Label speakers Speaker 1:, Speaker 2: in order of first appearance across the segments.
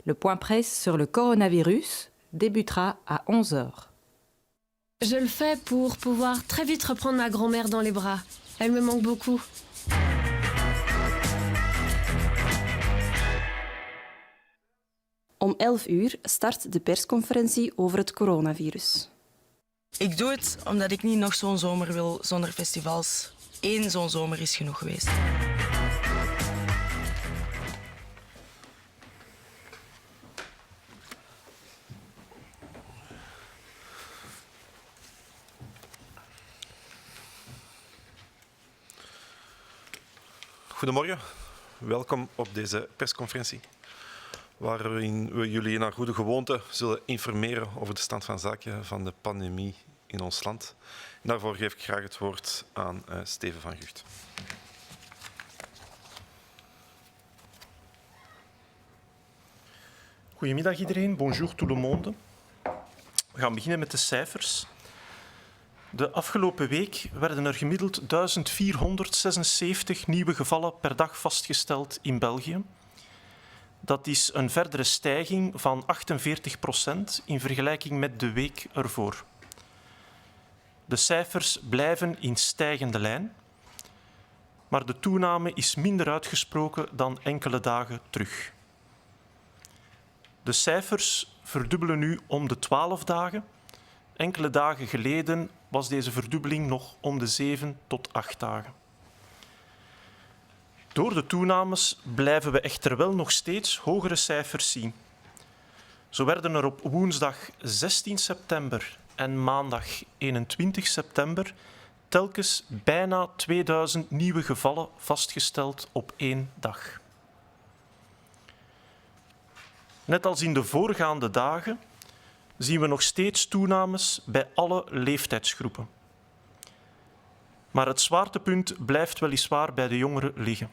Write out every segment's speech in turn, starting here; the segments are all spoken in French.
Speaker 1: Le point presse sur le coronavirus débutera à 11 heures.
Speaker 2: Je le fais pour pouvoir très vite reprendre ma grand-mère dans les bras. Elle me manque beaucoup.
Speaker 3: Om 11 uur start de persconferentie over het coronavirus.
Speaker 4: Ik doe het omdat ik niet nog zo'n zomer wil zonder festivals. 1 zo'n zomer is genoeg geweest.
Speaker 5: Goedemorgen, welkom op deze persconferentie, waarin we jullie naar goede gewoonte zullen informeren over de stand van zaken van de pandemie in ons land. En daarvoor geef ik graag het woord aan Steven van Gucht.
Speaker 6: Goedemiddag iedereen, bonjour tout le monde. We gaan beginnen met de cijfers. De afgelopen week werden er gemiddeld 1476 nieuwe gevallen per dag vastgesteld in België. Dat is een verdere stijging van 48% in vergelijking met de week ervoor. De cijfers blijven in stijgende lijn, maar de toename is minder uitgesproken dan enkele dagen terug. De cijfers verdubbelen nu om de 12 dagen. Enkele dagen geleden was deze verdubbeling nog om de 7 tot 8 dagen. Door de toenames blijven we echter wel nog steeds hogere cijfers zien. Zo werden er op woensdag 16 september en maandag 21 september telkens bijna 2000 nieuwe gevallen vastgesteld op 1 dag. Net als in de voorgaande dagen zien we nog steeds toenames bij alle leeftijdsgroepen. Maar het zwaartepunt blijft weliswaar bij de jongeren liggen.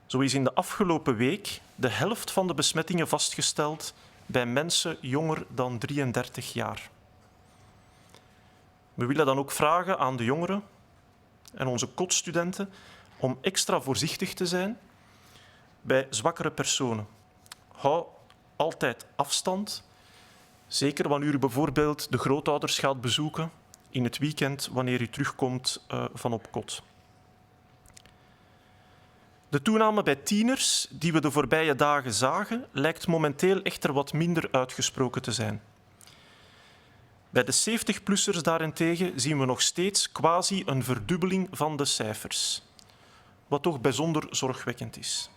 Speaker 6: Zo is in de afgelopen week de helft van de besmettingen vastgesteld bij mensen jonger dan 33 jaar. We willen dan ook vragen aan de jongeren en onze kotstudenten om extra voorzichtig te zijn bij zwakkere personen. Hou altijd afstand, zeker wanneer u bijvoorbeeld de grootouders gaat bezoeken in het weekend wanneer u terugkomt van op kot. De toename bij tieners die we de voorbije dagen zagen, lijkt momenteel echter wat minder uitgesproken te zijn. Bij de 70-plussers daarentegen zien we nog steeds quasi een verdubbeling van de cijfers, wat toch bijzonder zorgwekkend is.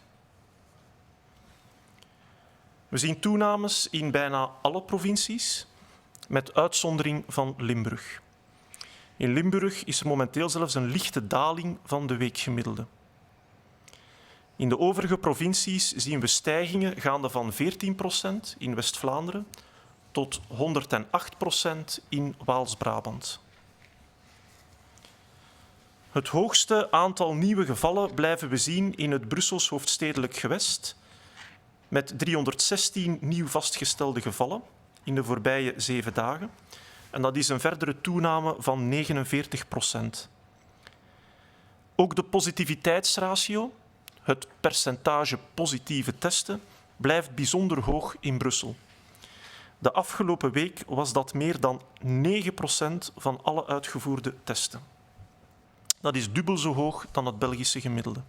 Speaker 6: We zien toenames in bijna alle provincies, met uitzondering van Limburg. In Limburg is er momenteel zelfs een lichte daling van de weekgemiddelde. In de overige provincies zien we stijgingen gaande van 14% in West-Vlaanderen tot 108% in Waals-Brabant. Het hoogste aantal nieuwe gevallen blijven we zien in het Brussels hoofdstedelijk gewest, met 316 nieuw vastgestelde gevallen in de voorbije 7 dagen. En dat is een verdere toename van 49%. Ook de positiviteitsratio, het percentage positieve testen, blijft bijzonder hoog in Brussel. De afgelopen week was dat meer dan 9% van alle uitgevoerde testen. Dat is dubbel zo hoog dan het Belgische gemiddelde.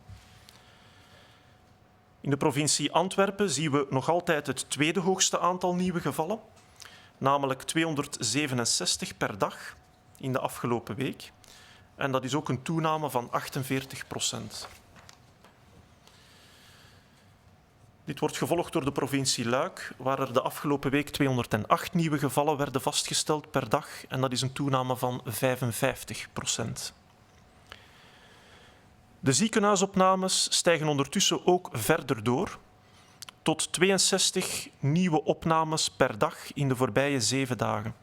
Speaker 6: In de provincie Antwerpen zien we nog altijd het tweede hoogste aantal nieuwe gevallen, namelijk 267 per dag in de afgelopen week. En dat is ook een toename van 48%. Dit wordt gevolgd door de provincie Luik, waar er de afgelopen week 208 nieuwe gevallen werden vastgesteld per dag. En dat is een toename van 55%. De ziekenhuisopnames stijgen ondertussen ook verder door, tot 62 nieuwe opnames per dag in de voorbije 7 dagen.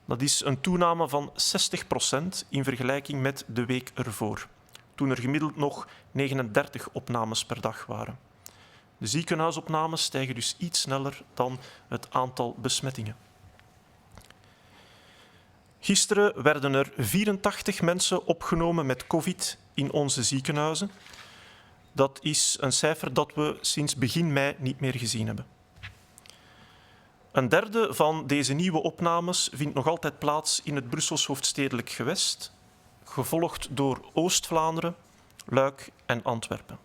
Speaker 6: Dat is een toename van 60% in vergelijking met de week ervoor, toen er gemiddeld nog 39 opnames per dag waren. De ziekenhuisopnames stijgen dus iets sneller dan het aantal besmettingen. Gisteren werden er 84 mensen opgenomen met COVID in onze ziekenhuizen. Dat is een cijfer dat we sinds begin mei niet meer gezien hebben. Een derde van deze nieuwe opnames vindt nog altijd plaats in het Brussels hoofdstedelijk gewest, gevolgd door Oost-Vlaanderen, Luik en Antwerpen.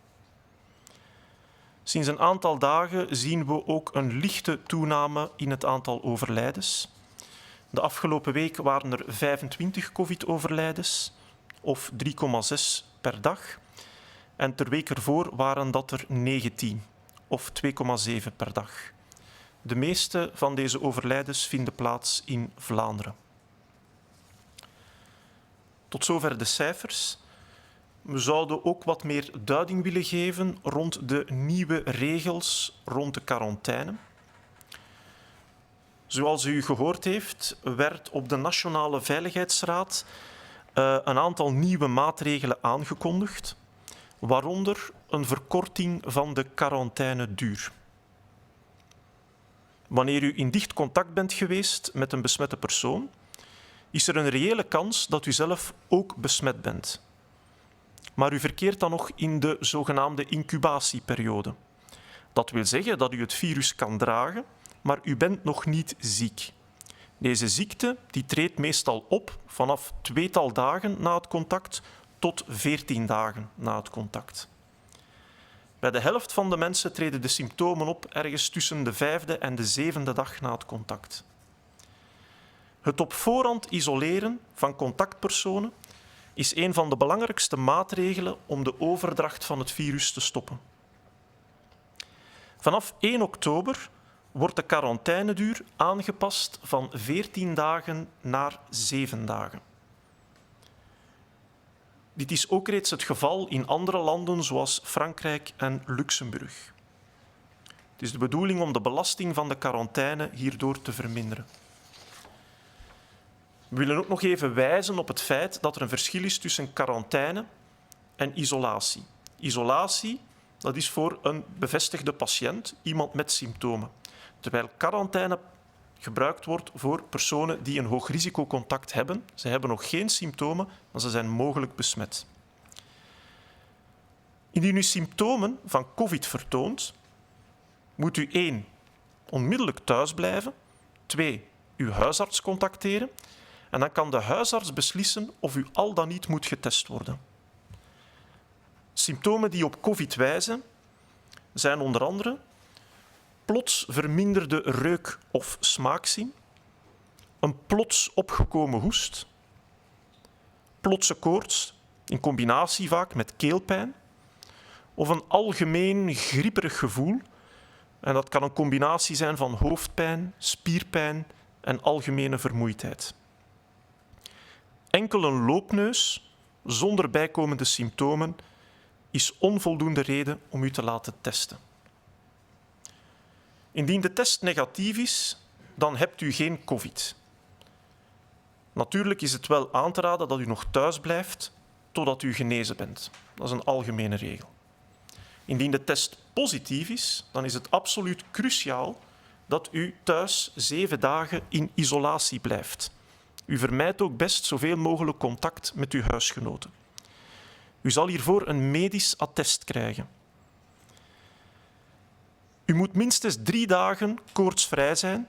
Speaker 6: Sinds een aantal dagen zien we ook een lichte toename in het aantal overlijdens. De afgelopen week waren er 25 COVID-overlijdens, of 3,6 per dag. En ter week ervoor waren dat er 19, of 2,7 per dag. De meeste van deze overlijdens vinden plaats in Vlaanderen. Tot zover de cijfers. We zouden ook wat meer duiding willen geven rond de nieuwe regels rond de quarantaine. Zoals u gehoord heeft, werd op de Nationale Veiligheidsraad een aantal nieuwe maatregelen aangekondigd, waaronder een verkorting van de quarantaineduur. Wanneer u in dicht contact bent geweest met een besmette persoon, is er een reële kans dat u zelf ook besmet bent. Maar u verkeert dan nog in de zogenaamde incubatieperiode. Dat wil zeggen dat u het virus kan dragen, maar u bent nog niet ziek. Deze ziekte die treedt meestal op vanaf 2-tal dagen na het contact tot 14 dagen na het contact. Bij de helft van de mensen treden de symptomen op ergens tussen de 5e en de 7e dag na het contact. Het op voorhand isoleren van contactpersonen is een van de belangrijkste maatregelen om de overdracht van het virus te stoppen. Vanaf 1 oktober wordt de quarantaineduur aangepast van 14 dagen naar 7 dagen. Dit is ook reeds het geval in andere landen zoals Frankrijk en Luxemburg. Het is de bedoeling om de belasting van de quarantaine hierdoor te verminderen. We willen ook nog even wijzen op het feit dat er een verschil is tussen quarantaine en isolatie. Isolatie, dat is voor een bevestigde patiënt, iemand met symptomen. Terwijl quarantaine gebruikt wordt voor personen die een hoog risicocontact hebben. Ze hebben nog geen symptomen, maar ze zijn mogelijk besmet. Indien u symptomen van COVID vertoont, moet u 1. onmiddellijk thuis blijven, 2. uw huisarts contacteren en dan kan de huisarts beslissen of u al dan niet moet getest worden. Symptomen die op COVID wijzen zijn onder andere plots verminderde reuk- of smaakzin, een plots opgekomen hoest, plotse koorts, in combinatie vaak met keelpijn, of een algemeen grieperig gevoel, en dat kan een combinatie zijn van hoofdpijn, spierpijn en algemene vermoeidheid. Enkel een loopneus zonder bijkomende symptomen is onvoldoende reden om u te laten testen. Indien de test negatief is, dan hebt u geen COVID. Natuurlijk is het wel aan te raden dat u nog thuis blijft totdat u genezen bent. Dat is een algemene regel. Indien de test positief is, dan is het absoluut cruciaal dat u thuis 7 dagen in isolatie blijft. U vermijdt ook best zoveel mogelijk contact met uw huisgenoten. U zal hiervoor een medisch attest krijgen. U moet minstens 3 dagen koortsvrij zijn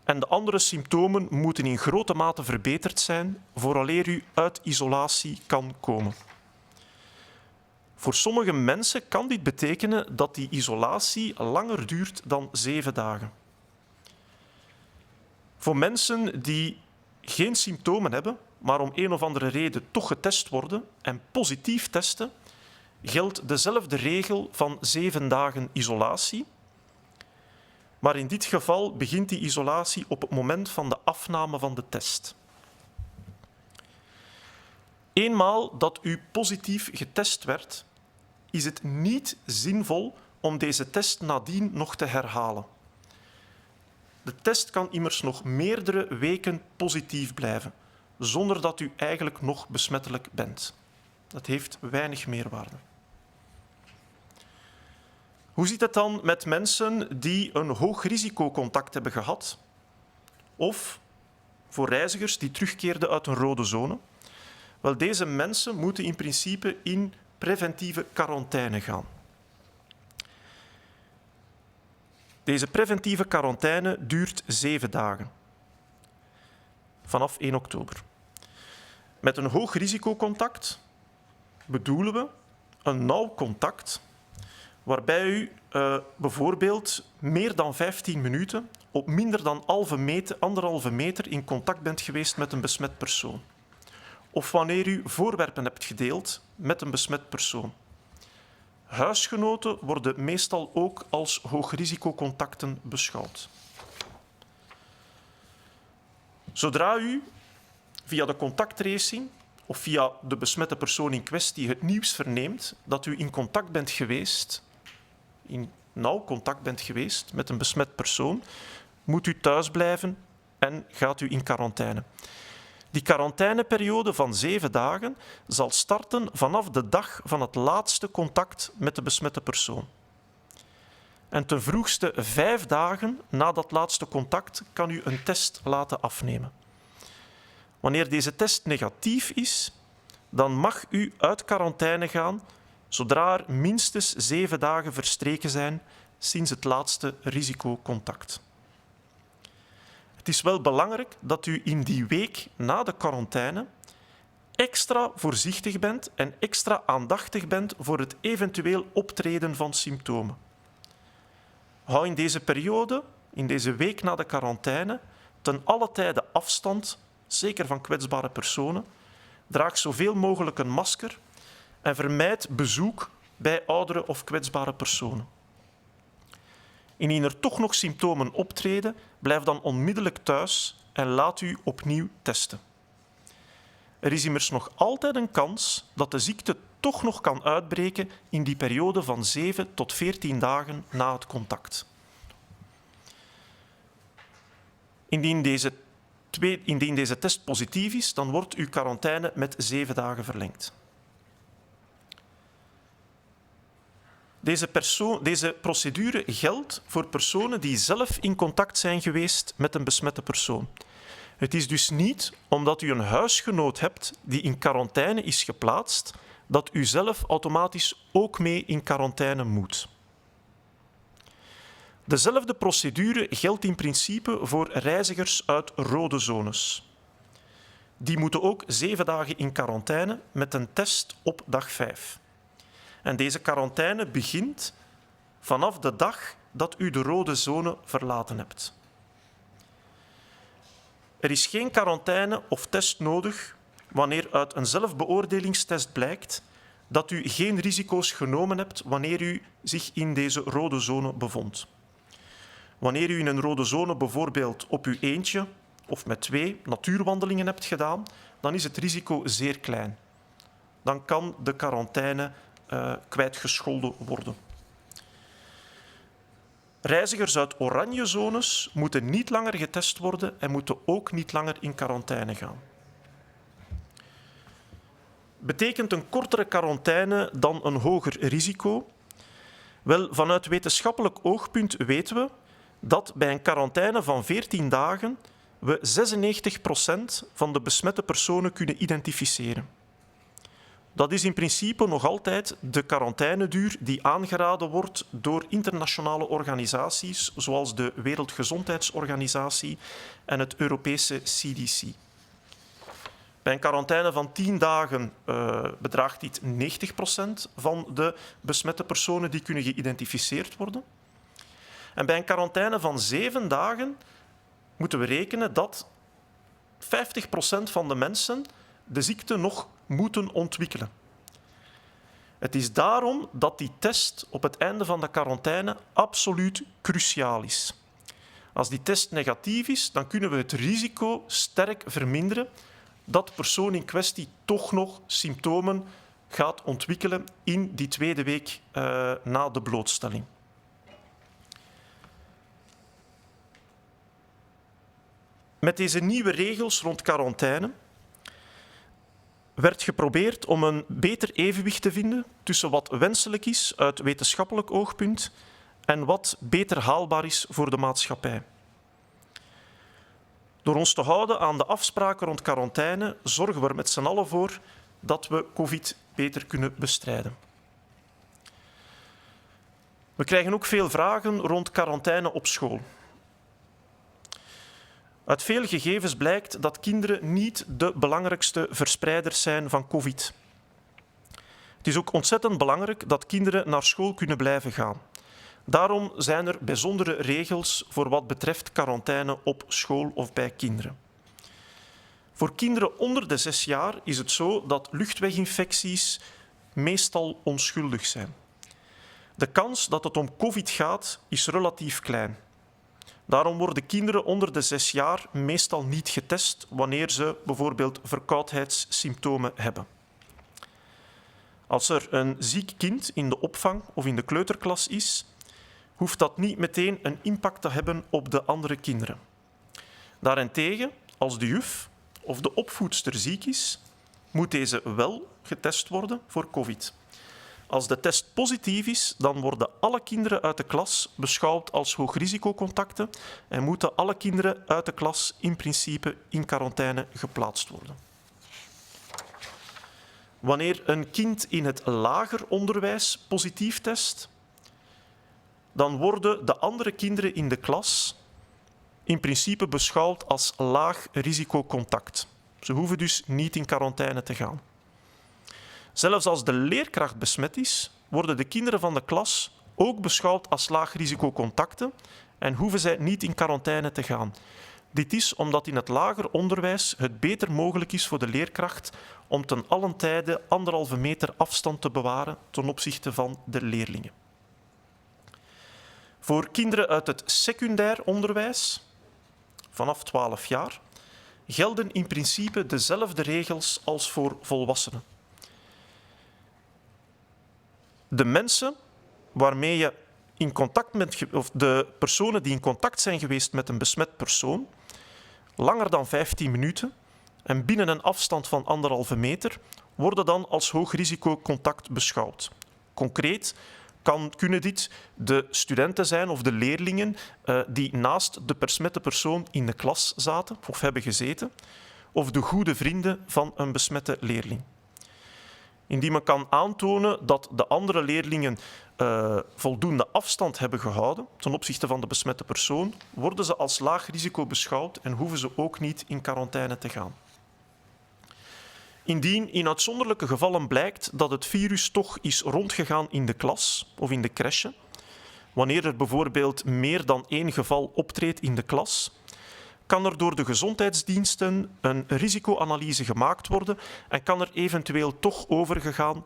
Speaker 6: en de andere symptomen moeten in grote mate verbeterd zijn vooraleer u uit isolatie kan komen. Voor sommige mensen kan dit betekenen dat die isolatie langer duurt dan 7 dagen. Voor mensen die geen symptomen hebben, maar om een of andere reden toch getest worden en positief testen, geldt dezelfde regel van 7 dagen isolatie. Maar in dit geval begint die isolatie op het moment van de afname van de test. Eenmaal dat u positief getest werd, is het niet zinvol om deze test nadien nog te herhalen. De test kan immers nog meerdere weken positief blijven, zonder dat u eigenlijk nog besmettelijk bent. Dat heeft weinig meerwaarde. Hoe zit het dan met mensen die een hoog risicocontact hebben gehad? Of voor reizigers die terugkeerden uit een rode zone? Wel, deze mensen moeten in principe in preventieve quarantaine gaan. Deze preventieve quarantaine duurt 7 dagen, vanaf 1 oktober. Met een hoog risicocontact bedoelen we een nauw contact waarbij u bijvoorbeeld meer dan 15 minuten op minder dan 1,5 meter in contact bent geweest met een besmet persoon. Of wanneer u voorwerpen hebt gedeeld met een besmet persoon. Huisgenoten worden meestal ook als hoogrisicocontacten beschouwd. Zodra u via de contacttracing of via de besmette persoon in kwestie het nieuws verneemt dat u in contact bent geweest, in nauw contact bent geweest met een besmet persoon, moet u thuis blijven en gaat u in quarantaine. Die quarantaineperiode van 7 dagen zal starten vanaf de dag van het laatste contact met de besmette persoon. En ten vroegste 5 dagen na dat laatste contact kan u een test laten afnemen. Wanneer deze test negatief is, dan mag u uit quarantaine gaan zodra er minstens 7 dagen verstreken zijn sinds het laatste risicocontact. Het is wel belangrijk dat u in die week na de quarantaine extra voorzichtig bent en extra aandachtig bent voor het eventueel optreden van symptomen. Hou in deze periode, in deze week na de quarantaine, ten alle tijde afstand, zeker van kwetsbare personen. Draag zoveel mogelijk een masker en vermijd bezoek bij oudere of kwetsbare personen. Indien er toch nog symptomen optreden, blijf dan onmiddellijk thuis en laat u opnieuw testen. Er is immers nog altijd een kans dat de ziekte toch nog kan uitbreken in die periode van 7 tot 14 dagen na het contact. Indien deze test positief is, dan wordt uw quarantaine met 7 dagen verlengd. Deze procedure geldt voor personen die zelf in contact zijn geweest met een besmette persoon. Het is dus niet omdat u een huisgenoot hebt die in quarantaine is geplaatst, dat u zelf automatisch ook mee in quarantaine moet. Dezelfde procedure geldt in principe voor reizigers uit rode zones. Die moeten ook 7 dagen in quarantaine met een test op dag 5. En deze quarantaine begint vanaf de dag dat u de rode zone verlaten hebt. Er is geen quarantaine of test nodig wanneer uit een zelfbeoordelingstest blijkt dat u geen risico's genomen hebt wanneer u zich in deze rode zone bevond. Wanneer u in een rode zone bijvoorbeeld op uw eentje of met 2 natuurwandelingen hebt gedaan, dan is het risico zeer klein. Dan kan de quarantaine kwijtgescholden worden. Reizigers uit oranje zones moeten niet langer getest worden en moeten ook niet langer in quarantaine gaan. Betekent een kortere quarantaine dan een hoger risico? Wel, vanuit wetenschappelijk oogpunt weten we dat bij een quarantaine van 14 dagen we 96% van de besmette personen kunnen identificeren. Dat is in principe nog altijd de quarantaineduur die aangeraden wordt door internationale organisaties zoals de Wereldgezondheidsorganisatie en het Europese CDC. Bij een quarantaine van 10 dagen bedraagt dit 90% van de besmette personen die kunnen geïdentificeerd worden. En bij een quarantaine van 7 dagen moeten we rekenen dat 50% van de mensen de ziekte nog moeten ontwikkelen. Het is daarom dat die test op het einde van de quarantaine absoluut cruciaal is. Als die test negatief is, dan kunnen we het risico sterk verminderen dat de persoon in kwestie toch nog symptomen gaat ontwikkelen in die tweede week na de blootstelling. Met deze nieuwe regels rond quarantaine werd geprobeerd om een beter evenwicht te vinden tussen wat wenselijk is uit wetenschappelijk oogpunt en wat beter haalbaar is voor de maatschappij. Door ons te houden aan de afspraken rond quarantaine zorgen we er met z'n allen voor dat we COVID beter kunnen bestrijden. We krijgen ook veel vragen rond quarantaine op school. Uit veel gegevens blijkt dat kinderen niet de belangrijkste verspreiders zijn van COVID. Het is ook ontzettend belangrijk dat kinderen naar school kunnen blijven gaan. Daarom zijn er bijzondere regels voor wat betreft quarantaine op school of bij kinderen. Voor kinderen onder de 6 jaar is het zo dat luchtweginfecties meestal onschuldig zijn. De kans dat het om COVID gaat is relatief klein. Daarom worden kinderen onder de 6 jaar meestal niet getest wanneer ze bijvoorbeeld verkoudheidssymptomen hebben. Als er een ziek kind in de opvang of in de kleuterklas is, hoeft dat niet meteen een impact te hebben op de andere kinderen. Daarentegen, als de juf of de opvoedster ziek is, moet deze wel getest worden voor COVID. Als de test positief is, dan worden alle kinderen uit de klas beschouwd als hoogrisicocontacten en moeten alle kinderen uit de klas in principe in quarantaine geplaatst worden. Wanneer een kind in het lager onderwijs positief test, dan worden de andere kinderen in de klas in principe beschouwd als laag risicocontact. Ze hoeven dus niet in quarantaine te gaan. Zelfs als de leerkracht besmet is, worden de kinderen van de klas ook beschouwd als laag risicocontacten en hoeven zij niet in quarantaine te gaan. Dit is omdat in het lager onderwijs het beter mogelijk is voor de leerkracht om ten allen tijde 1,5 meter afstand te bewaren ten opzichte van de leerlingen. Voor kinderen uit het secundair onderwijs, vanaf 12 jaar, gelden in principe dezelfde regels als voor volwassenen. De mensen waarmee je in contact bent, of de personen die in contact zijn geweest met een besmet persoon, langer dan 15 minuten en binnen een afstand van 1,5 meter, worden dan als hoogrisicocontact beschouwd. Concreet kunnen dit de studenten zijn of de leerlingen die naast de besmette persoon in de klas zaten of hebben gezeten, of de goede vrienden van een besmette leerling. Indien men kan aantonen dat de andere leerlingen voldoende afstand hebben gehouden ten opzichte van de besmette persoon, worden ze als laag risico beschouwd en hoeven ze ook niet in quarantaine te gaan. Indien in uitzonderlijke gevallen blijkt dat het virus toch is rondgegaan in de klas of in de crèche, wanneer er bijvoorbeeld meer dan 1 geval optreedt in de klas, kan er door de gezondheidsdiensten een risicoanalyse gemaakt worden en kan er eventueel toch overgegaan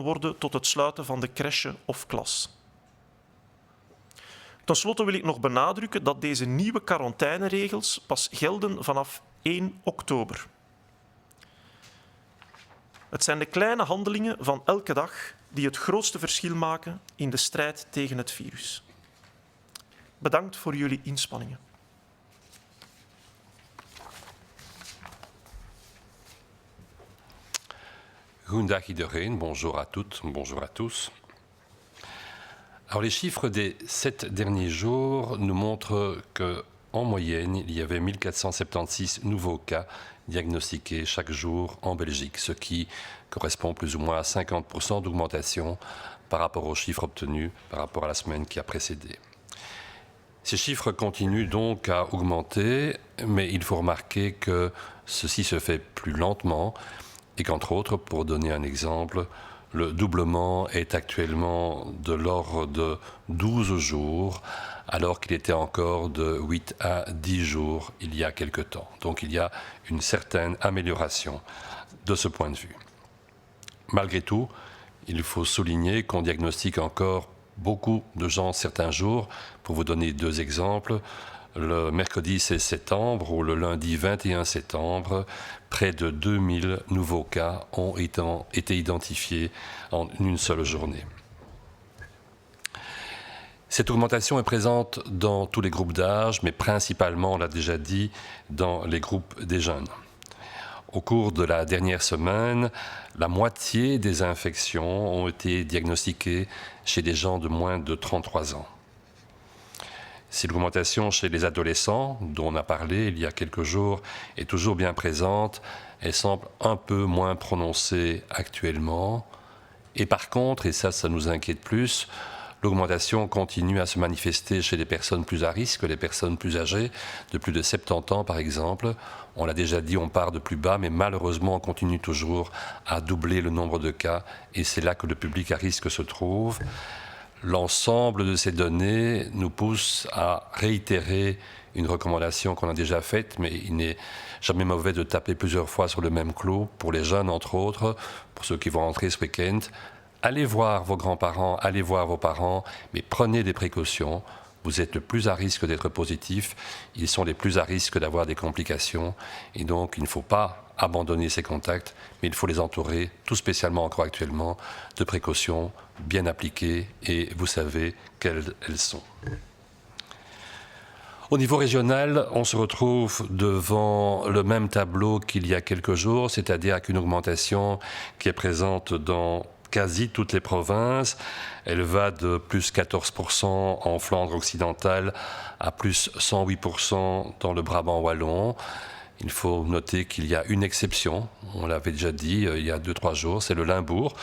Speaker 6: worden tot het sluiten van de crèche of klas. Ten slotte wil ik nog benadrukken dat deze nieuwe quarantaineregels pas gelden vanaf 1 oktober. Het zijn de kleine handelingen van elke dag die het grootste verschil maken in de strijd tegen het virus. Bedankt voor jullie inspanningen.
Speaker 7: Goedendag iedereen, bonjour à toutes, bonjour à tous. Alors les chiffres des 7 derniers jours nous montrent qu'en moyenne, il y avait 1476 nouveaux cas diagnostiqués chaque jour en Belgique, ce qui correspond plus ou moins à 50% d'augmentation par rapport aux chiffres obtenus par rapport à la semaine qui a précédé. Ces chiffres continuent donc à augmenter, mais il faut remarquer que ceci se fait plus lentement et qu'entre autres, pour donner un exemple, le doublement est actuellement de l'ordre de 12 jours, alors qu'il était encore de 8 à 10 jours il y a quelque temps. Donc il y a une certaine amélioration de ce point de vue. Malgré tout, il faut souligner qu'on diagnostique encore beaucoup de gens certains jours. Pour vous donner 2 exemples, le mercredi 16 septembre ou le lundi 21 septembre, près de 2000 nouveaux cas ont été identifiés en une seule journée. Cette augmentation est présente dans tous les groupes d'âge, mais principalement, on l'a déjà dit, dans les groupes des jeunes. Au cours de la dernière semaine, la moitié des infections ont été diagnostiquées chez des gens de moins de 33 ans. Si l'augmentation chez les adolescents, dont on a parlé il y a quelques jours, est toujours bien présente, elle semble un peu moins prononcée actuellement. Et par contre, et ça nous inquiète plus, l'augmentation continue à se manifester chez les personnes plus à risque, les personnes plus âgées, de plus de 70 ans par exemple. On l'a déjà dit, on part de plus bas, mais malheureusement, on continue toujours à doubler le nombre de cas, et c'est là que le public à risque se trouve. L'ensemble de ces données nous pousse à réitérer une recommandation qu'on a déjà faite, mais il n'est jamais mauvais de taper plusieurs fois sur le même clou, pour les jeunes entre autres, pour ceux qui vont rentrer ce week-end. Allez voir vos grands-parents, allez voir vos parents, mais prenez des précautions. Vous êtes le plus à risque d'être positif, ils sont les plus à risque d'avoir des complications, et donc il ne faut pas abandonner ces contacts, mais il faut les entourer, tout spécialement encore actuellement, de précautions bien appliquées, et vous savez quelles elles sont. Au niveau régional, on se retrouve devant le même tableau qu'il y a quelques jours, c'est-à-dire avec une augmentation qui est présente dans quasi toutes les provinces. Elle va de plus 14% en Flandre occidentale à plus 108% dans le Brabant wallon. Il faut noter qu'il y a une exception, on l'avait déjà dit il y a 2-3 jours, c'est le Limbourg.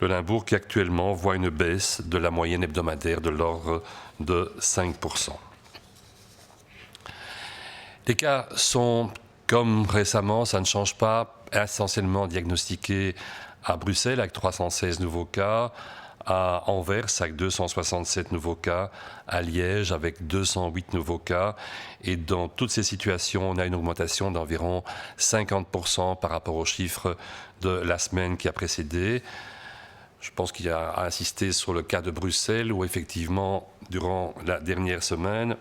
Speaker 7: Le Limbourg qui actuellement voit une baisse de la moyenne hebdomadaire de l'ordre de 5%. Les cas sont, comme récemment, ça ne change pas, essentiellement diagnostiqués à Bruxelles avec 316 nouveaux cas, à Anvers avec 267 nouveaux cas, à Liège avec 208 nouveaux cas. Et dans toutes ces situations, on a une augmentation d'environ 50% par rapport aux chiffres de la semaine qui a précédé. Je pense qu'il y a à insister sur le cas de Bruxelles où effectivement, durant la dernière semaine,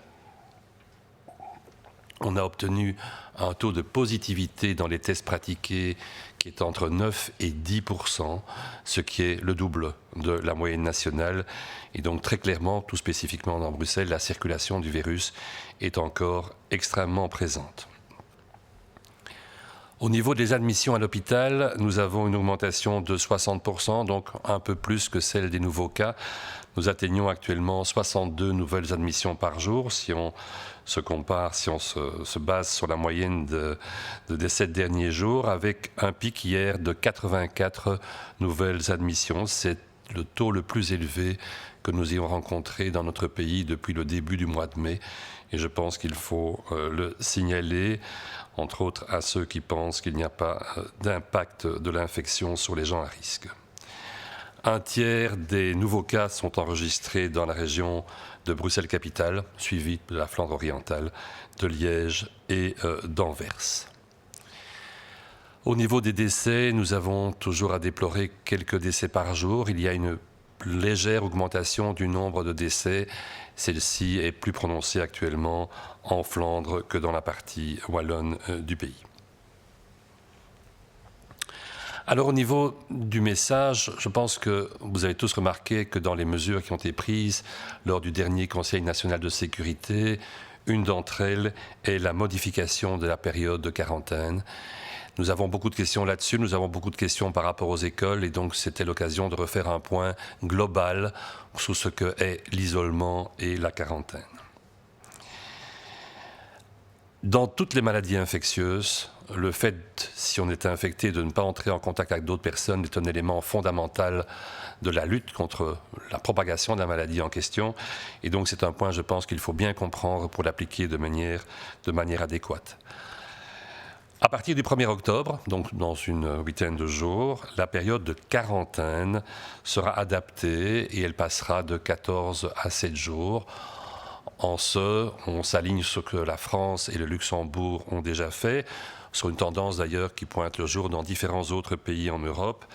Speaker 7: on a obtenu un taux de positivité dans les tests pratiqués qui est entre 9 et 10%, ce qui est le double de la moyenne nationale. Et donc très clairement, tout spécifiquement dans Bruxelles, la circulation du virus est encore extrêmement présente. Au niveau des admissions à l'hôpital, nous avons une augmentation de 60%, donc un peu plus que celle des nouveaux cas. Nous atteignons actuellement 62 nouvelles admissions par jour. Si on se compare, si on se base sur la moyenne des 7 derniers jours, avec un pic hier de 84 nouvelles admissions. C'est le taux le plus élevé que nous ayons rencontré dans notre pays depuis le début du mois de mai. Et je pense qu'il faut le signaler, entre autres à ceux qui pensent qu'il n'y a pas d'impact de l'infection sur les gens à risque. Un tiers des nouveaux cas sont enregistrés dans la région de Bruxelles-Capitale, suivi de la Flandre orientale, de Liège et d'Anvers. Au niveau des décès, nous avons toujours à déplorer quelques décès par jour. Il y a une légère augmentation du nombre de décès. Celle-ci est plus prononcée actuellement en Flandre que dans la partie wallonne du pays. Alors au niveau du message, je pense que vous avez tous remarqué que dans les mesures qui ont été prises lors du dernier Conseil national de sécurité, une d'entre elles est la modification de la période de quarantaine. Nous avons beaucoup de questions là-dessus, nous avons beaucoup de questions par rapport aux écoles et donc c'était l'occasion de refaire un point global sur ce que est l'isolement et la quarantaine. Dans toutes les maladies infectieuses, le fait, si on est infecté, de ne pas entrer en contact avec d'autres personnes est un élément fondamental de la lutte contre la propagation de la maladie en question. Et donc c'est un point, je pense, qu'il faut bien comprendre pour l'appliquer de manière adéquate. À partir du 1er octobre, donc dans une huitaine de jours, la période de quarantaine sera adaptée et elle passera de 14 à 7 jours. En ce, on s'aligne sur ce que la France et le Luxembourg ont déjà fait, sur une tendance d'ailleurs qui pointe le jour dans différents autres pays en Europe,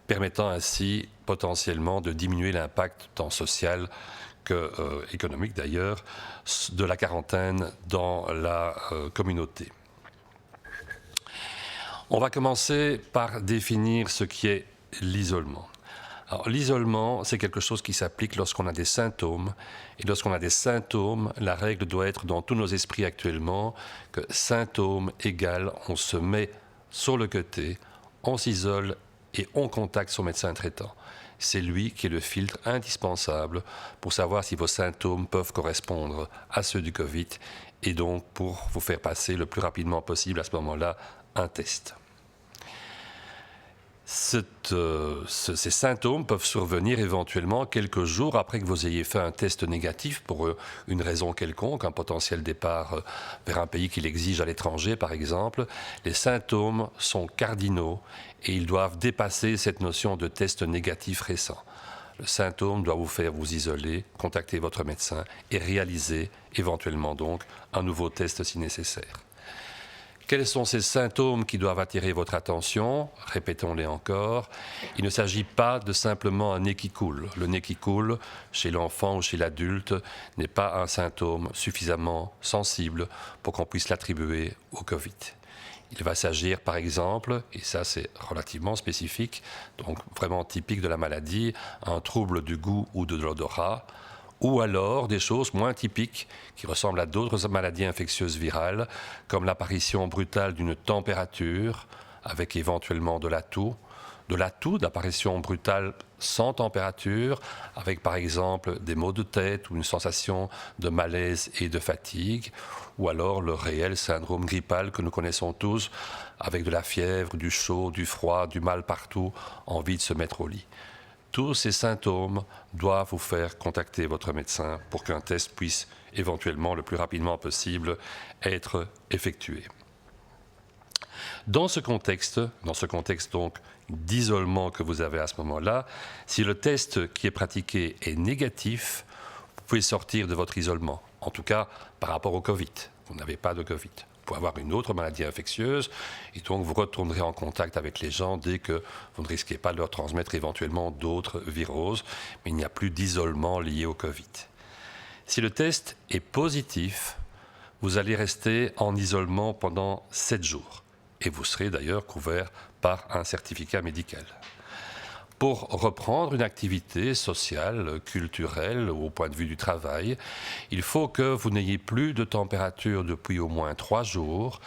Speaker 7: permettant ainsi potentiellement de diminuer l'impact tant social que économique d'ailleurs de la quarantaine dans la communauté. On va commencer par définir ce qui est l'isolement. Alors, l'isolement, c'est quelque chose qui s'applique lorsqu'on a des symptômes. Et lorsqu'on a des symptômes, la règle doit être dans tous nos esprits actuellement que symptômes égale, on se met sur le côté, on s'isole et on contacte son médecin traitant. C'est lui qui est le filtre indispensable pour savoir si vos symptômes peuvent correspondre à ceux du Covid et donc pour vous faire passer le plus rapidement possible à ce moment-là un test. Ces symptômes peuvent survenir éventuellement quelques jours après que vous ayez fait un test négatif pour une raison quelconque, un potentiel départ vers un pays qui l'exige à l'étranger par exemple. Les symptômes sont cardinaux et ils doivent dépasser cette notion de test négatif récent. Le symptôme doit vous faire vous isoler, contacter votre médecin et réaliser éventuellement donc un nouveau test si nécessaire. Quels sont ces symptômes qui doivent attirer votre attention? Répétons-les encore. Il ne s'agit pas de simplement un nez qui coule. Le nez qui coule, chez l'enfant ou chez l'adulte, n'est pas un symptôme suffisamment sensible pour qu'on puisse l'attribuer au Covid. Il va s'agir, par exemple, et ça c'est relativement spécifique, donc vraiment typique de la maladie, un trouble du goût ou de l'odorat, ou alors des choses moins typiques qui ressemblent à d'autres maladies infectieuses virales, comme l'apparition brutale d'une température, avec éventuellement de la toux d'apparition brutale sans température, avec par exemple des maux de tête ou une sensation de malaise et de fatigue, ou alors le réel syndrome grippal que nous connaissons tous, avec de la fièvre, du chaud, du froid, du mal partout, envie de se mettre au lit. Tous ces symptômes doivent vous faire contacter votre médecin pour qu'un test puisse éventuellement, le plus rapidement possible, être effectué. Dans ce contexte donc d'isolement que vous avez à ce moment-là, si le test qui est pratiqué est négatif, vous pouvez sortir de votre isolement. En tout cas, par rapport au Covid. Vous n'avez pas de Covid. Vous pouvez avoir une autre maladie infectieuse et donc vous retournerez en contact avec les gens dès que vous ne risquez pas de leur transmettre éventuellement d'autres viroses, mais il n'y a plus d'isolement lié au Covid. Si le test est positif, vous allez rester en isolement pendant 7 jours et vous serez d'ailleurs couvert par un certificat médical. Pour reprendre une activité sociale, culturelle ou au point de vue du travail, il faut que vous n'ayez plus de température depuis au moins 3 jours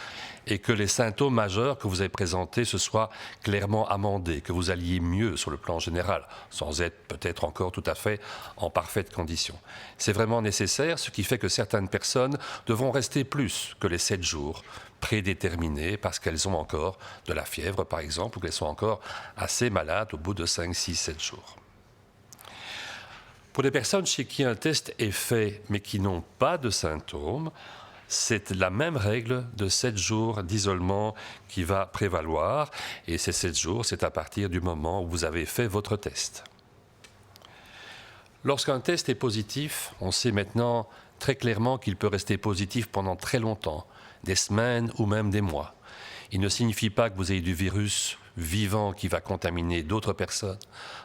Speaker 7: et que les symptômes majeurs que vous avez présentés se soient clairement amendés, que vous alliez mieux sur le plan général, sans être peut-être encore tout à fait en parfaite condition. C'est vraiment nécessaire, ce qui fait que certaines personnes devront rester plus que les 7 jours prédéterminées parce qu'elles ont encore de la fièvre, par exemple, ou qu'elles sont encore assez malades au bout de 5, 6, 7 jours. Pour les personnes chez qui un test est fait mais qui n'ont pas de symptômes, c'est la même règle de 7 jours d'isolement qui va prévaloir. Et ces 7 jours, c'est à partir du moment où vous avez fait votre test. Lorsqu'un test est positif, on sait maintenant très clairement qu'il peut rester positif pendant très longtemps, des semaines ou même des mois. Il ne signifie pas que vous ayez du virus vivant qui va contaminer d'autres personnes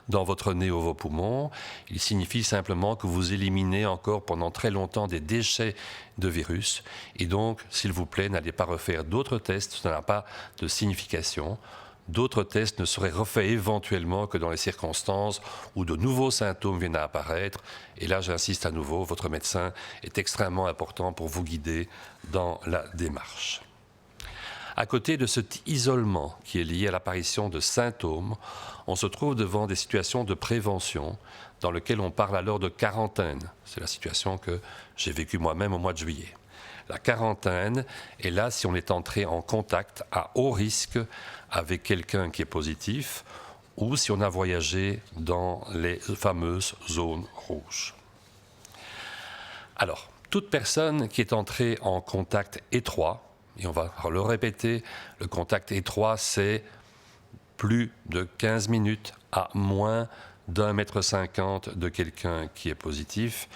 Speaker 7: dans votre nez ou vos poumons. Il signifie simplement que vous éliminez encore pendant très longtemps des déchets de virus. Et donc, s'il vous plaît, n'allez pas refaire d'autres tests, ça n'a pas de signification. D'autres tests ne seraient refaits éventuellement que dans les circonstances où de nouveaux symptômes viennent à apparaître. Et là, j'insiste à nouveau, votre médecin est extrêmement important pour vous guider dans la démarche. À côté de cet isolement qui est lié à l'apparition de symptômes, on se trouve devant des situations de prévention dans lesquelles on parle alors de quarantaine. C'est la situation que j'ai vécue moi-même au mois de juillet. La quarantaine est là si on est entré en contact à haut risque avec quelqu'un qui est positif ou si on a voyagé dans les fameuses zones rouges. Alors, toute personne qui est entrée en contact étroit, et on va le répéter, le contact étroit, c'est plus de 15 minutes à moins d'1,50 m de quelqu'un qui est positif.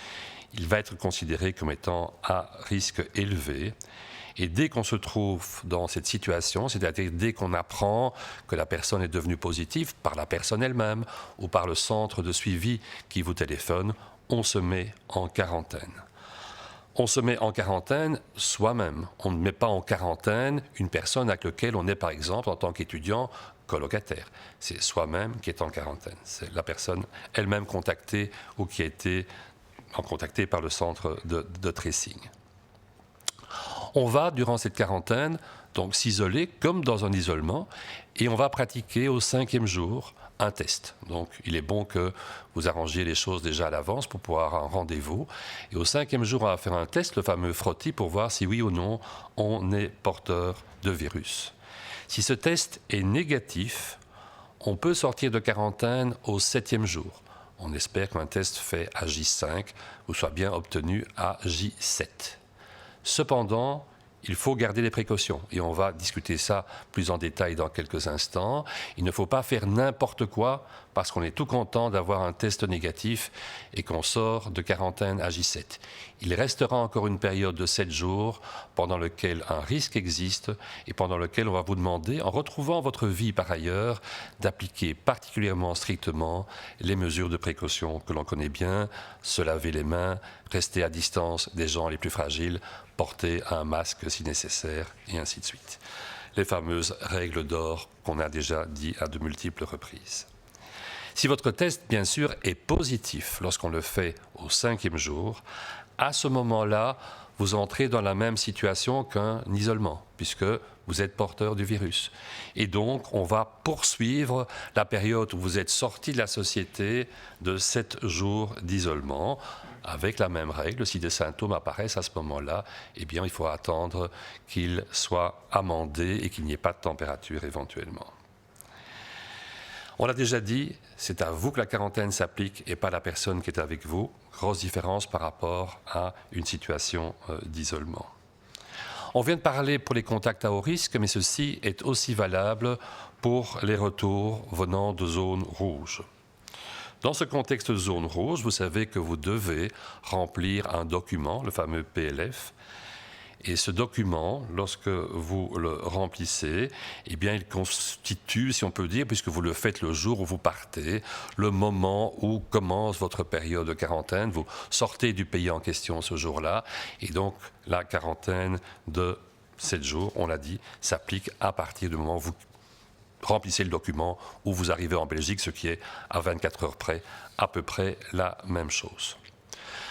Speaker 7: Il va être considéré comme étant à risque élevé. Et dès qu'on se trouve dans cette situation, c'est-à-dire dès qu'on apprend que la personne est devenue positive par la personne elle-même ou par le centre de suivi qui vous téléphone, on se met en quarantaine. On se met en quarantaine soi-même. On ne met pas en quarantaine une personne avec laquelle on est, par exemple, en tant qu'étudiant, colocataire. C'est soi-même qui est en quarantaine. C'est la personne elle-même contactée ou qui a été contactée par le centre de tracing. On va, durant cette quarantaine, donc s'isoler comme dans un isolement et on va pratiquer au 5e jour un test. Donc il est bon que vous arrangiez les choses déjà à l'avance pour pouvoir avoir un rendez-vous. Et au 5e jour, on va faire un test, le fameux frottis, pour voir si oui ou non on est porteur de virus. Si ce test est négatif, on peut sortir de quarantaine au 7e jour. On espère qu'un test fait à J5 vous soit bien obtenu à J7. Cependant, il faut garder les précautions et on va discuter ça plus en détail dans quelques instants. Il ne faut pas faire n'importe quoi parce qu'on est tout content d'avoir un test négatif et qu'on sort de quarantaine à J7. Il restera encore une période de 7 jours pendant laquelle un risque existe et pendant lequel on va vous demander, en retrouvant votre vie par ailleurs, d'appliquer particulièrement strictement les mesures de précaution que l'on connaît bien, se laver les mains, rester à distance des gens les plus fragiles, porter un masque si nécessaire, et ainsi de suite. Les fameuses règles d'or qu'on a déjà dit à de multiples reprises. Si votre test, bien sûr, est positif lorsqu'on le fait au 5e jour, à ce moment-là, vous entrez dans la même situation qu'un isolement, puisque vous êtes porteur du virus. Et donc, on va poursuivre la période où vous êtes sorti de la société de 7 jours d'isolement, avec la même règle. Si des symptômes apparaissent à ce moment-là, eh bien, il faut attendre qu'ils soient amendés et qu'il n'y ait pas de température éventuellement. On l'a déjà dit, c'est à vous que la quarantaine s'applique et pas à la personne qui est avec vous. Grosse différence par rapport à une situation d'isolement. On vient de parler pour les contacts à haut risque, mais ceci est aussi valable pour les retours venant de zones rouges. Dans ce contexte de zone rouge, vous savez que vous devez remplir un document, le fameux PLF. Et ce document, lorsque vous le remplissez, eh bien, il constitue, si on peut dire, puisque vous le faites le jour où vous partez, le moment où commence votre période de quarantaine. Vous sortez du pays en question ce jour-là. Et donc, la quarantaine de 7 jours, on l'a dit, s'applique à partir du moment où vous remplissez le document, où vous arrivez en Belgique, ce qui est à 24 heures près, à peu près la même chose.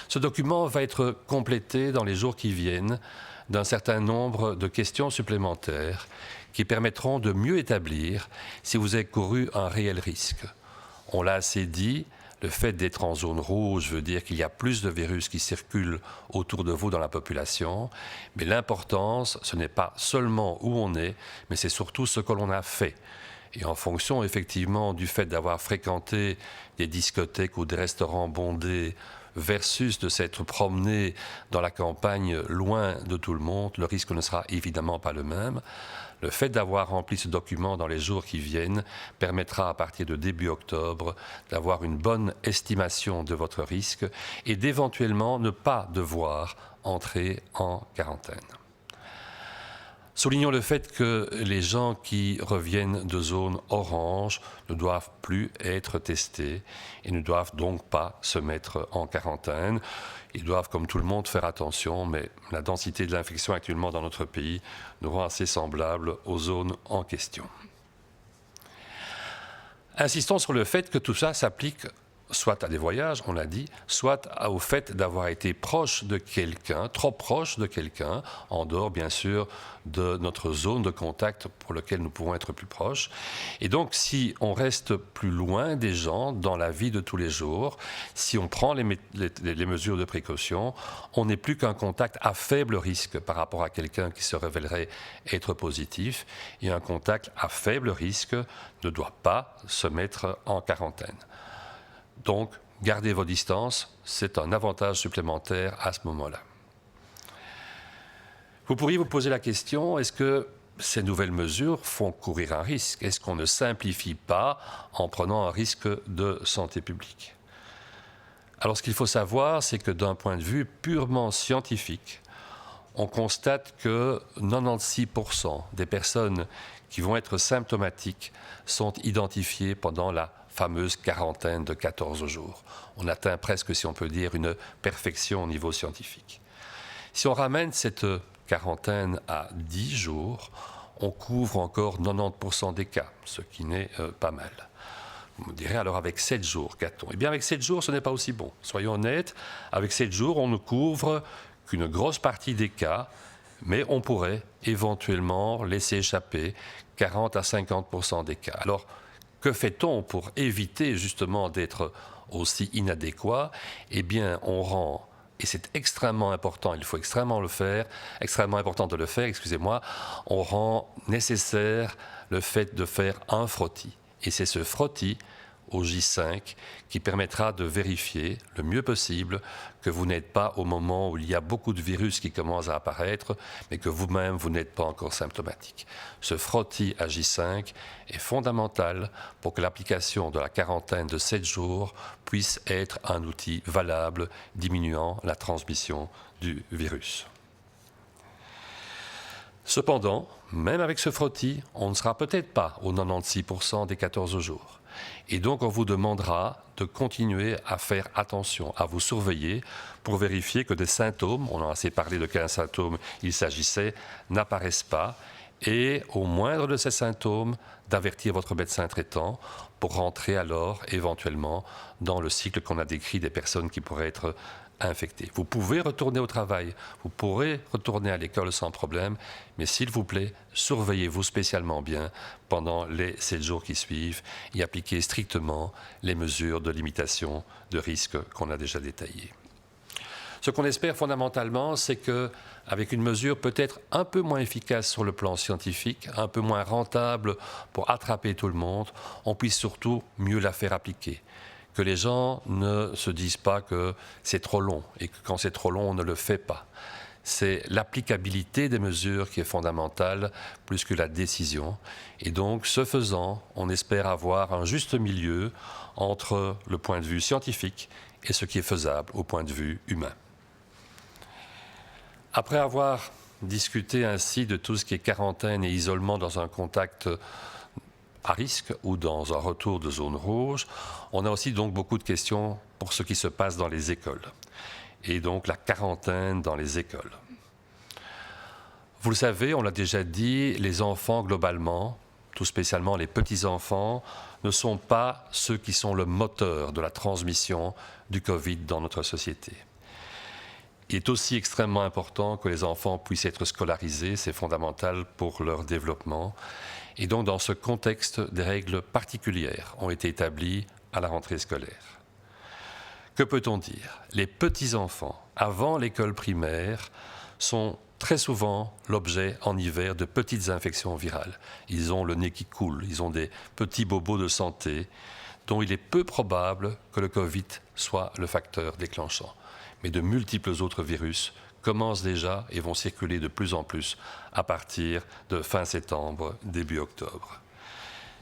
Speaker 7: Ce document va être complété dans les jours qui viennent d'un certain nombre de questions supplémentaires qui permettront de mieux établir si vous avez couru un réel risque. On l'a assez dit, le fait d'être en zone rouge veut dire qu'il y a plus de virus qui circulent autour de vous dans la population, mais l'importance, ce n'est pas seulement où on est, mais c'est surtout ce que l'on a fait. Et en fonction, effectivement, du fait d'avoir fréquenté des discothèques ou des restaurants bondés versus de s'être promené dans la campagne loin de tout le monde, le risque ne sera évidemment pas le même. Le fait d'avoir rempli ce document dans les jours qui viennent permettra à partir de début octobre d'avoir une bonne estimation de votre risque et d'éventuellement ne pas devoir entrer en quarantaine. Soulignons le fait que les gens qui reviennent de zones orange ne doivent plus être testés et ne doivent donc pas se mettre en quarantaine. Ils doivent, comme tout le monde, faire attention, mais la densité de l'infection actuellement dans notre pays nous rend assez semblable aux zones en question. Insistons sur le fait que tout ça s'applique soit à des voyages, on l'a dit, soit au fait d'avoir été proche de quelqu'un, trop proche de quelqu'un, en dehors bien sûr de notre zone de contact pour laquelle nous pouvons être plus proches. Et donc si on reste plus loin des gens dans la vie de tous les jours, si on prend les mesures de précaution, on n'est plus qu'un contact à faible risque par rapport à quelqu'un qui se révélerait être positif. Et un contact à faible risque ne doit pas se mettre en quarantaine. Donc, gardez vos distances, c'est un avantage supplémentaire à ce moment-là. Vous pourriez vous poser la question, est-ce que ces nouvelles mesures font courir un risque? Est-ce qu'on ne simplifie pas en prenant un risque de santé publique? Alors, ce qu'il faut savoir, c'est que d'un point de vue purement scientifique, on constate que 96% des personnes qui vont être symptomatiques sont identifiées pendant la fameuse quarantaine de 14 jours. On atteint presque, si on peut dire, une perfection au niveau scientifique. Si on ramène cette quarantaine à 10 jours, on couvre encore 90% des cas, ce qui n'est pas mal. Vous me direz, alors avec 7 jours, qu'a-t-on? Eh bien, avec 7 jours, ce n'est pas aussi bon. Soyons honnêtes, avec 7 jours, on ne couvre qu'une grosse partie des cas, mais on pourrait éventuellement laisser échapper 40 à 50% des cas. Alors, Que fait-on pour éviter justement d'être aussi inadéquat? Eh bien, on rend, et c'est extrêmement important, il faut extrêmement important de le faire, excusez-moi, on rend nécessaire le fait de faire un frottis. Et c'est ce frottis au J5 qui permettra de vérifier le mieux possible que vous n'êtes pas au moment où il y a beaucoup de virus qui commencent à apparaître, mais que vous-même, vous n'êtes pas encore symptomatique. Ce frottis à J5 est fondamental pour que l'application de la quarantaine de 7 jours puisse être un outil valable diminuant la transmission du virus. Cependant, même avec ce frottis, on ne sera peut-être pas aux 96% des 14 jours. Et donc, on vous demandera de continuer à faire attention, à vous surveiller pour vérifier que des symptômes, on en a assez parlé de quels symptômes il s'agissait, n'apparaissent pas. Et au moindre de ces symptômes, d'avertir votre médecin traitant pour rentrer alors éventuellement dans le cycle qu'on a décrit des personnes qui pourraient être infectées. Vous pouvez retourner au travail, vous pourrez retourner à l'école sans problème, mais s'il vous plaît, surveillez-vous spécialement bien pendant les 7 jours qui suivent et appliquez strictement les mesures de limitation de risque qu'on a déjà détaillées. Ce qu'on espère fondamentalement, c'est qu'avec une mesure peut-être un peu moins efficace sur le plan scientifique, un peu moins rentable pour attraper tout le monde, on puisse surtout mieux la faire appliquer. Que les gens ne se disent pas que c'est trop long et que quand c'est trop long, on ne le fait pas. C'est l'applicabilité des mesures qui est fondamentale plus que la décision. Et donc, ce faisant, on espère avoir un juste milieu entre le point de vue scientifique et ce qui est faisable au point de vue humain. Après avoir discuté ainsi de tout ce qui est quarantaine et isolement dans un contact à risque ou dans un retour de zone rouge, on a aussi donc beaucoup de questions pour ce qui se passe dans les écoles et donc la quarantaine dans les écoles. Vous le savez, on l'a déjà dit, les enfants globalement, tout spécialement les petits-enfants, ne sont pas ceux qui sont le moteur de la transmission du Covid dans notre société. Il est aussi extrêmement important que les enfants puissent être scolarisés, c'est fondamental pour leur développement. Et donc, dans ce contexte, des règles particulières ont été établies à la rentrée scolaire. Que peut-on dire? Les petits-enfants, avant l'école primaire, sont très souvent l'objet en hiver de petites infections virales. Ils ont le nez qui coule, ils ont des petits bobos de santé dont il est peu probable que le Covid soit le facteur déclenchant. Mais de multiples autres virus commencent déjà et vont circuler de plus en plus à partir de fin septembre, début octobre.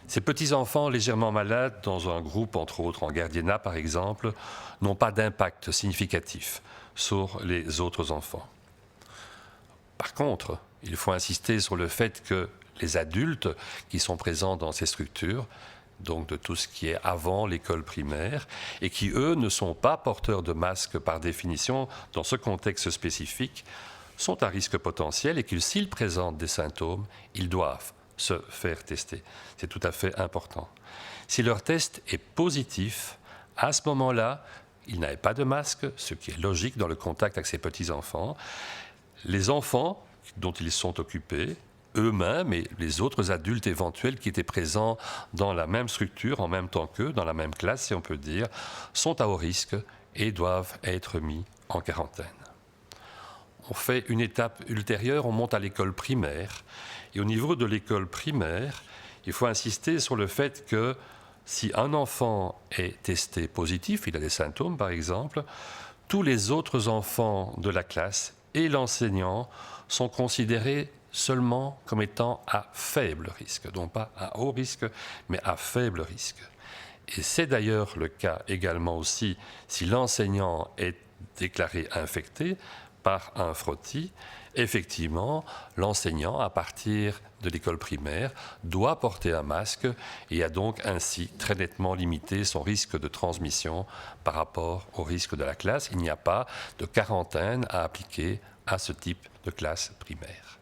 Speaker 7: Ces petits-enfants légèrement malades, dans un groupe, entre autres en gardiennat par exemple, n'ont pas d'impact significatif sur les autres enfants. Par contre, il faut insister sur le fait que les adultes qui sont présents dans ces structures, donc de tout ce qui est avant l'école primaire, et qui, eux, ne sont pas porteurs de masques par définition dans ce contexte spécifique, sont à risque potentiel et que s'ils présentent des symptômes, ils doivent se faire tester. C'est tout à fait important. Si leur test est positif, à ce moment-là, ils n'avaient pas de masque, ce qui est logique dans le contact avec ces petits-enfants. Les enfants dont ils sont occupés, eux-mêmes et les autres adultes éventuels qui étaient présents dans la même structure, en même temps qu'eux, dans la même classe, si on peut dire, sont à haut risque et doivent être mis en quarantaine. On fait une étape ultérieure, on monte à l'école primaire. Et au niveau de l'école primaire, il faut insister sur le fait que si un enfant est testé positif, il a des symptômes par exemple, tous les autres enfants de la classe et l'enseignant sont considérés seulement comme étant à faible risque, non pas à haut risque, mais à faible risque. Et c'est d'ailleurs le cas également aussi si l'enseignant est déclaré infecté par un frottis. Effectivement, l'enseignant, à partir de l'école primaire, doit porter un masque et a donc ainsi très nettement limité son risque de transmission par rapport au risque de la classe. Il n'y a pas de quarantaine à appliquer à ce type de classe primaire.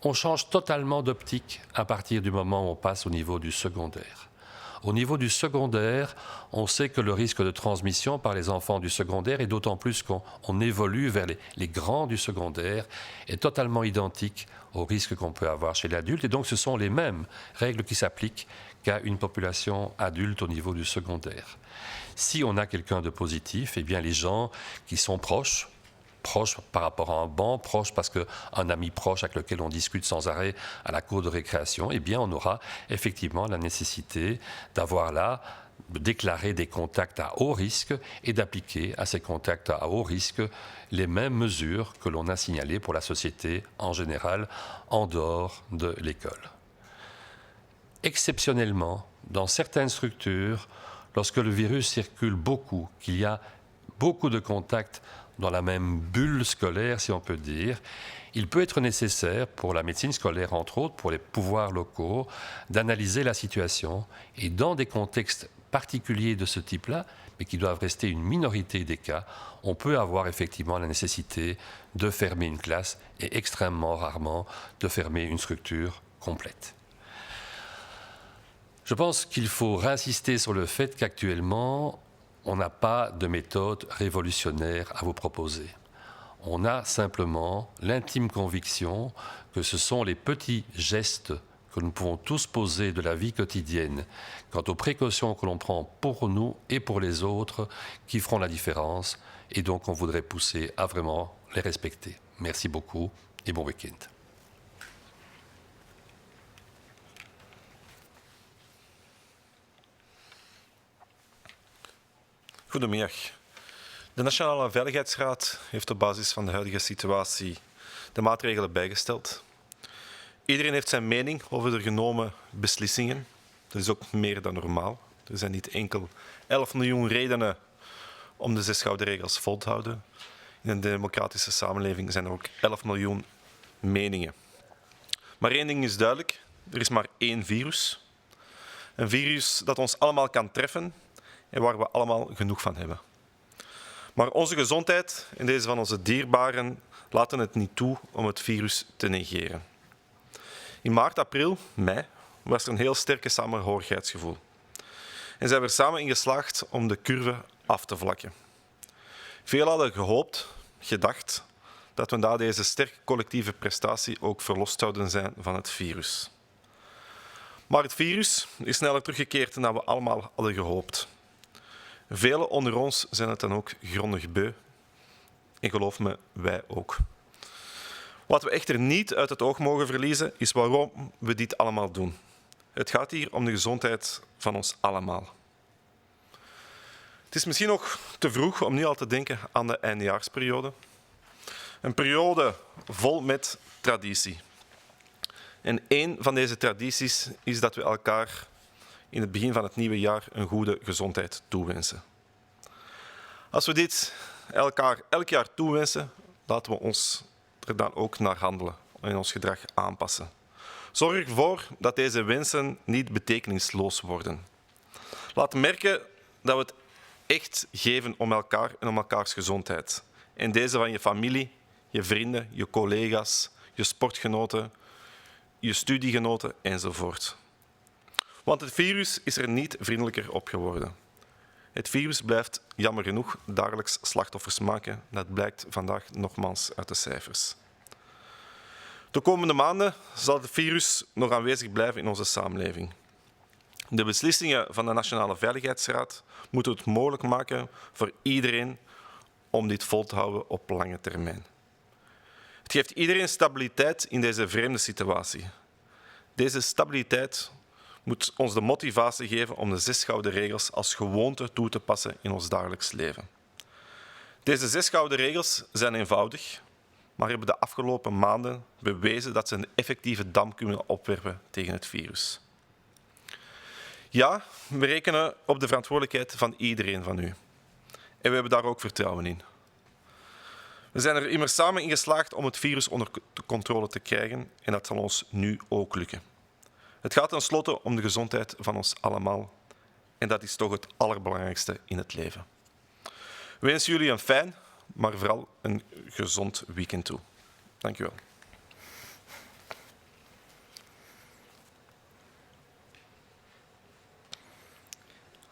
Speaker 7: On change totalement d'optique à partir du moment où on passe au niveau du secondaire. Au niveau du secondaire, on sait que le risque de transmission par les enfants du secondaire, et d'autant plus qu'on évolue vers les grands du secondaire, est totalement identique au risque qu'on peut avoir chez l'adulte. Et donc ce sont les mêmes règles qui s'appliquent qu'à une population adulte au niveau du secondaire. Si on a quelqu'un de positif, eh bien les gens qui sont proches par rapport à un banc, proches parce qu'un ami proche avec lequel on discute sans arrêt à la cour de récréation, eh bien on aura effectivement la nécessité d'avoir là, de déclarer des contacts à haut risque et d'appliquer à ces contacts à haut risque les mêmes mesures que l'on a signalées pour la société en général en dehors de l'école. Exceptionnellement, dans certaines structures, lorsque le virus circule beaucoup, qu'il y a beaucoup de contacts dans la même bulle scolaire, si on peut dire, il peut être nécessaire pour la médecine scolaire, entre autres, pour les pouvoirs locaux, d'analyser la situation et dans des contextes particuliers de ce type-là, mais qui doivent rester une minorité des cas, on peut avoir effectivement la nécessité de fermer une classe et extrêmement rarement de fermer une structure complète. Je pense qu'il faut réinsister sur le fait qu'actuellement, on n'a pas de méthode révolutionnaire à vous proposer. On a simplement l'intime conviction que ce sont les petits gestes que nous pouvons tous poser de la vie quotidienne quant aux précautions que l'on prend pour nous et pour les autres qui feront la différence. Et donc, on voudrait pousser à vraiment les respecter. Merci beaucoup et bon week-end.
Speaker 5: Goedemiddag. De Nationale Veiligheidsraad heeft op basis van de huidige situatie de maatregelen bijgesteld. Iedereen heeft zijn mening over de genomen beslissingen. Dat is ook meer dan normaal. Er zijn niet enkel 11 miljoen redenen om de 6 gouden regels vol te houden. In een democratische samenleving zijn er ook 11 miljoen meningen. Maar één ding is duidelijk. Er is maar één virus. Een virus dat ons allemaal kan treffen en waar we allemaal genoeg van hebben. Maar onze gezondheid en deze van onze dierbaren laten het niet toe om het virus te negeren. In maart, april, mei was er een heel sterke samenhorigheidsgevoel. En zijn we er samen in geslaagd om de curve af te vlakken. Veel hadden gehoopt, gedacht, dat we na deze sterke collectieve prestatie ook verlost zouden zijn van het virus. Maar het virus is sneller teruggekeerd dan we allemaal hadden gehoopt. Velen onder ons zijn het dan ook grondig beu. En geloof me, wij ook. Wat we echter niet uit het oog mogen verliezen, is waarom we dit allemaal doen. Het gaat hier om de gezondheid van ons allemaal. Het is misschien nog te vroeg om nu al te denken aan de eindejaarsperiode. Een periode vol met traditie. En één van deze tradities is dat we elkaar in het begin van het nieuwe jaar een goede gezondheid toewensen. Als we dit elkaar elk jaar toewensen, laten we ons er dan ook naar handelen en ons gedrag aanpassen. Zorg ervoor dat deze wensen niet betekenisloos worden. Laat merken dat we het echt geven om elkaar en om elkaars gezondheid. En deze van je familie, je vrienden, je collega's, je sportgenoten, je studiegenoten enzovoort. Want het virus is er niet vriendelijker op geworden. Het virus blijft jammer genoeg dagelijks slachtoffers maken. Dat blijkt vandaag nogmaals uit de cijfers. De komende maanden zal het virus nog aanwezig blijven in onze samenleving. De beslissingen van de Nationale Veiligheidsraad moeten het mogelijk maken voor iedereen om dit vol te houden op lange termijn. Het geeft iedereen stabiliteit in deze vreemde situatie. Deze stabiliteit moet ons de motivatie geven om de 6 gouden regels als gewoonte toe te passen in ons dagelijks leven. Deze 6 gouden regels zijn eenvoudig, maar hebben de afgelopen maanden bewezen dat ze een effectieve dam kunnen opwerpen tegen het virus. Ja, we rekenen op de verantwoordelijkheid van iedereen van u. En we hebben daar ook vertrouwen in. We zijn er immers samen in geslaagd om het virus onder controle te krijgen en dat zal ons nu ook lukken. Het gaat tenslotte om de gezondheid van ons allemaal. En dat is toch het allerbelangrijkste in het leven. We wensen jullie een fijn, maar vooral een gezond weekend toe. Dank u wel.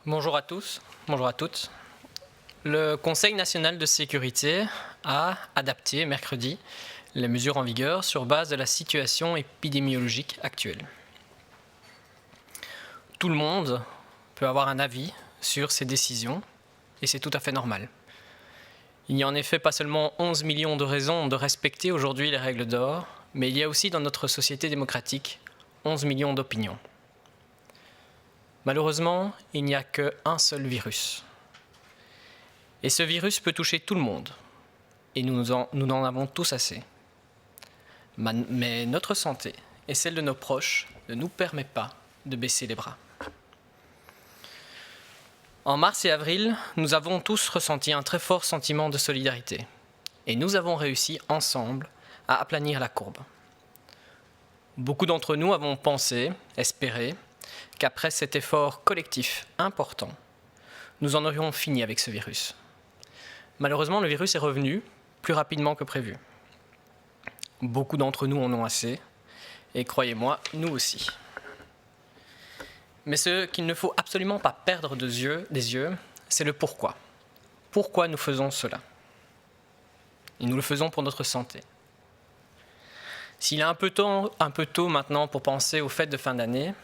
Speaker 8: Bonjour à tous, bonjour à toutes. Le Conseil national de sécurité a adapté mercredi les mesures en vigueur sur base de la situation épidémiologique actuelle. Tout le monde peut avoir un avis sur ces décisions et c'est tout à fait normal. Il n'y a en effet pas seulement 11 millions de raisons de respecter aujourd'hui les règles d'or, mais il y a aussi dans notre société démocratique 11 millions d'opinions. Malheureusement, il n'y a qu'un seul virus. Et ce virus peut toucher tout le monde. Et nous en avons tous assez. Mais notre santé et celle de nos proches ne nous permet pas de baisser les bras. En mars et avril, nous avons tous ressenti un très fort sentiment de solidarité. Et nous avons réussi ensemble à aplanir la courbe. Beaucoup d'entre nous avons pensé, espéré, qu'après cet effort collectif important, nous en aurions fini avec ce virus. Malheureusement, le virus est revenu plus rapidement que prévu. Beaucoup d'entre nous en ont assez, et croyez-moi, nous aussi. Mais ce qu'il ne faut absolument pas perdre des yeux, c'est le pourquoi. Pourquoi nous faisons cela? Et nous le faisons pour notre santé. S'il est un peu tôt maintenant pour penser aux fêtes de fin d'année,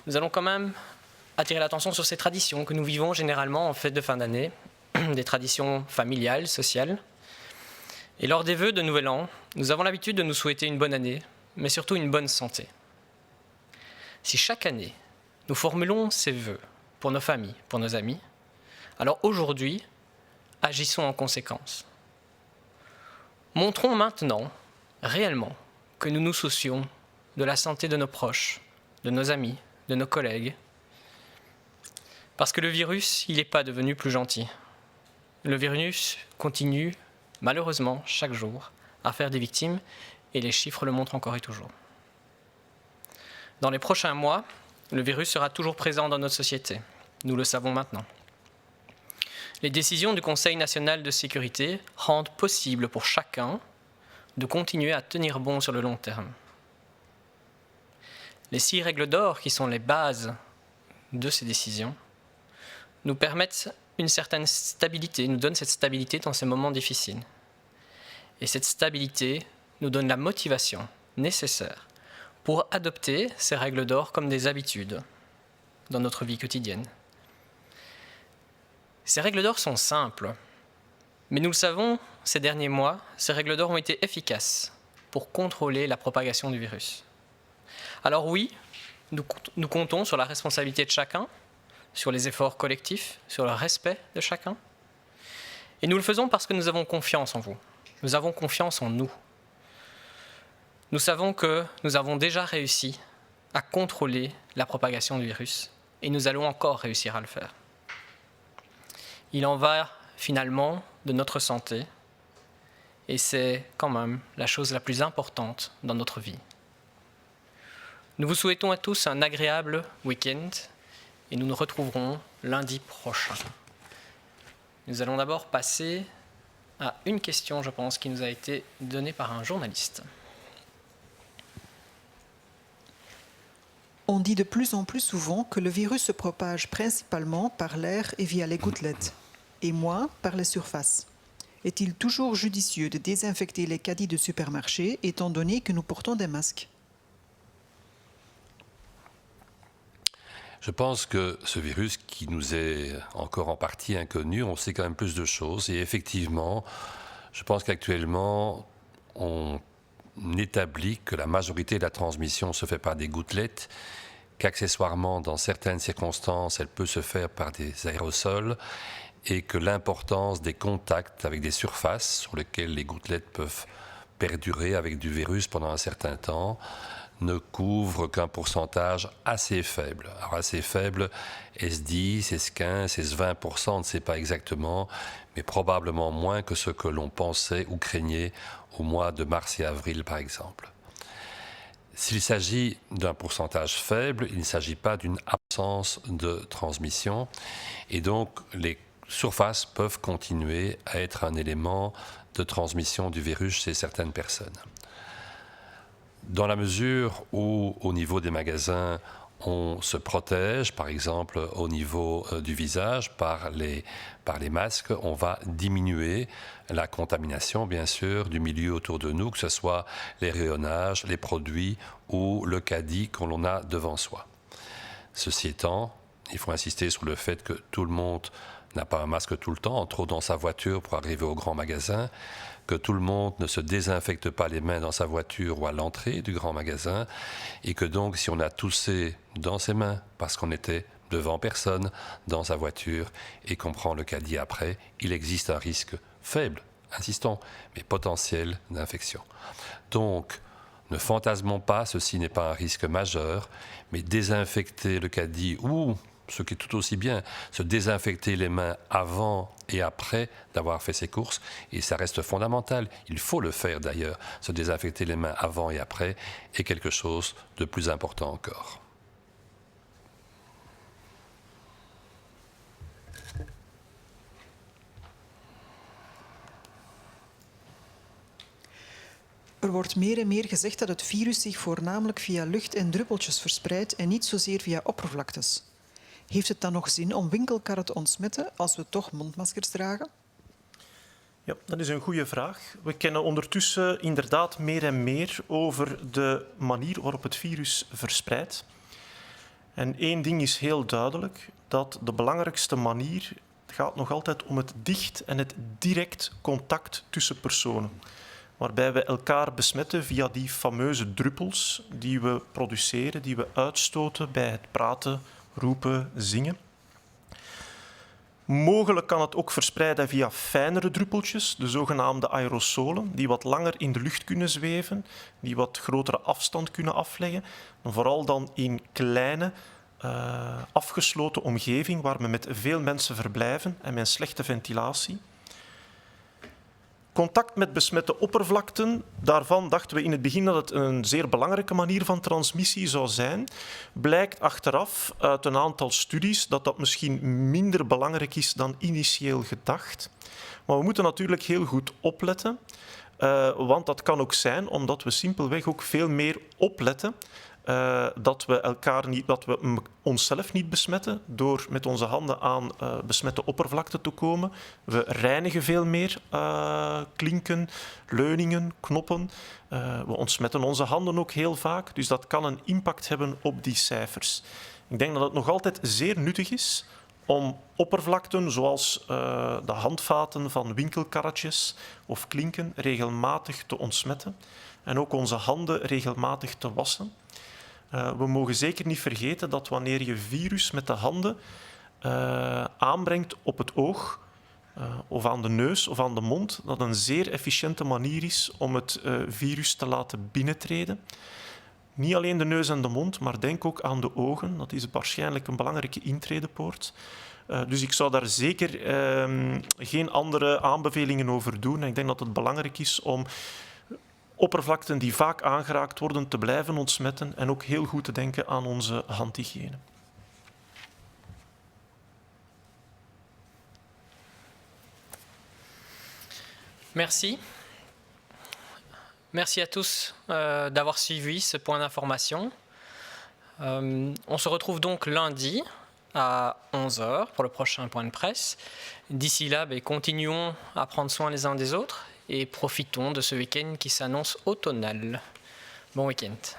Speaker 8: nous allons quand même attirer l'attention sur ces traditions que nous vivons généralement en fête de fin d'année, des traditions familiales, sociales. Et lors des vœux de Nouvel An, nous avons l'habitude de nous souhaiter une bonne année, mais surtout une bonne santé. Si chaque année, nous formulons ces vœux pour nos familles, pour nos amis, alors aujourd'hui, agissons en conséquence. Montrons maintenant, réellement, que nous nous soucions de la santé de nos proches, de nos amis, de nos collègues. Parce que le virus, il n'est pas devenu plus gentil. Le virus continue, malheureusement, chaque jour, à faire des victimes, et les chiffres le montrent encore et toujours. Dans les prochains mois, le virus sera toujours présent dans notre société. Nous le savons maintenant. Les décisions du Conseil national de sécurité rendent possible pour chacun de continuer à tenir bon sur le long terme. Les 6 règles d'or, qui sont les bases de ces décisions, nous permettent une certaine stabilité, nous donnent cette stabilité dans ces moments difficiles. Et cette stabilité nous donne la motivation nécessaire pour adopter ces règles d'or comme des habitudes dans notre vie quotidienne. Ces règles d'or sont simples, mais nous le savons, ces derniers mois, ces règles d'or ont été efficaces pour contrôler la propagation du virus. Alors oui, nous comptons sur la responsabilité de chacun, sur les efforts collectifs, sur le respect de chacun. Et nous le faisons parce que nous avons confiance en vous. Nous avons confiance en nous. Nous savons que nous avons déjà réussi à contrôler la propagation du virus et nous allons encore réussir à le faire. Il en va finalement de notre santé et c'est quand même la chose la plus importante dans notre vie. Nous vous souhaitons à tous un agréable week-end et nous nous retrouverons lundi prochain. Nous allons d'abord passer à une question, je pense, qui nous a été donnée par un journaliste.
Speaker 9: On dit de plus en plus souvent que le virus se propage principalement par l'air et via les gouttelettes, et moins par les surfaces. Est-il toujours judicieux de désinfecter les caddies de supermarché, étant donné que nous portons des masques?
Speaker 7: Je pense que ce virus qui nous est encore en partie inconnu, on sait quand même plus de choses. Et effectivement, je pense qu'actuellement, on établit que la majorité de la transmission se fait par des gouttelettes, qu'accessoirement, dans certaines circonstances, elle peut se faire par des aérosols et que l'importance des contacts avec des surfaces sur lesquelles les gouttelettes peuvent perdurer avec du virus pendant un certain temps ne couvre qu'un pourcentage assez faible. Alors assez faible, est-ce 10, est-ce 15, est-ce 20%, on ne sait pas exactement, mais probablement moins que ce que l'on pensait ou craignait au mois de mars et avril, par exemple. S'il s'agit d'un pourcentage faible, il ne s'agit pas d'une absence de transmission, et donc les surfaces peuvent continuer à être un élément de transmission du virus chez certaines personnes. Dans la mesure où, au niveau des magasins, On se protège, par exemple, au niveau du visage, par les masques. On va diminuer la contamination, bien sûr, du milieu autour de nous, que ce soit les rayonnages, les produits ou le caddie que l'on a devant soi. Ceci étant, il faut insister sur le fait que tout le monde n'a pas un masque tout le temps, entre autres dans sa voiture pour arriver au grand magasin, que tout le monde ne se désinfecte pas les mains dans sa voiture ou à l'entrée du grand magasin, et que donc si on a toussé dans ses mains parce qu'on était devant personne dans sa voiture et qu'on prend le caddie après, il existe un risque faible, insistons, mais potentiel d'infection. Donc, ne fantasmons pas, ceci n'est pas un risque majeur, mais désinfecter le caddie ou, ce qui est tout aussi bien, se désinfecter les mains avant et après d'avoir fait ses courses, et ça reste fondamental. Il faut le faire d'ailleurs, se désinfecter les mains avant et après est quelque chose de plus important encore.
Speaker 9: Er wordt meer en meer gezegd dat het virus zich voornamelijk via lucht en druppeltjes verspreidt en niet zozeer via oppervlaktes. Heeft het dan nog zin om winkelkarren te ontsmetten als we toch mondmaskers dragen?
Speaker 6: Ja, dat is een goede vraag. We kennen ondertussen inderdaad meer en meer over de manier waarop het virus verspreidt. En één ding is heel duidelijk, dat de belangrijkste manier gaat nog altijd om het dicht en het direct contact tussen personen. Waarbij we elkaar besmetten via die fameuze druppels die we produceren, die we uitstoten bij het praten, roepen, zingen. Mogelijk kan het ook verspreiden via fijnere druppeltjes, de zogenaamde aerosolen, die wat langer in de lucht kunnen zweven, die wat grotere afstand kunnen afleggen. En vooral dan in kleine, afgesloten omgeving waar we met veel mensen verblijven en met slechte ventilatie. Contact met besmette oppervlakten, daarvan dachten we in het begin dat het een zeer belangrijke manier van transmissie zou zijn. Blijkt achteraf uit een aantal studies dat dat misschien minder belangrijk is dan initieel gedacht. Maar we moeten natuurlijk heel goed opletten, want dat kan ook zijn omdat we simpelweg ook veel meer opletten dat we onszelf niet besmetten door met onze handen aan besmette oppervlakte te komen. We reinigen veel meer klinken, leuningen, knoppen. We ontsmetten onze handen ook heel vaak, dus dat kan een impact hebben op die cijfers. Ik denk dat het nog altijd zeer nuttig is om oppervlakten zoals de handvaten van winkelkarretjes of klinken regelmatig te ontsmetten en ook onze handen regelmatig te wassen. We mogen zeker niet vergeten dat wanneer je virus met de handen aanbrengt op het oog of aan de neus of aan de mond, dat een zeer efficiënte manier is om het virus te laten binnentreden. Niet alleen de neus en de mond, maar denk ook aan de ogen. Dat is waarschijnlijk een belangrijke intredepoort. Dus ik zou daar zeker geen andere aanbevelingen over doen. Ik denk dat het belangrijk is om oppervlakten die vaak aangeraakt worden te blijven ontsmetten en ook heel goed te denken aan onze handhygiëne.
Speaker 8: Merci. Merci à tous d'avoir suivi ce point d'information. On se retrouve donc lundi à 11h pour le prochain point de presse. D'ici là, continuons à prendre soin les uns des autres et profitons de ce week-end qui s'annonce automnal. Bon week-end.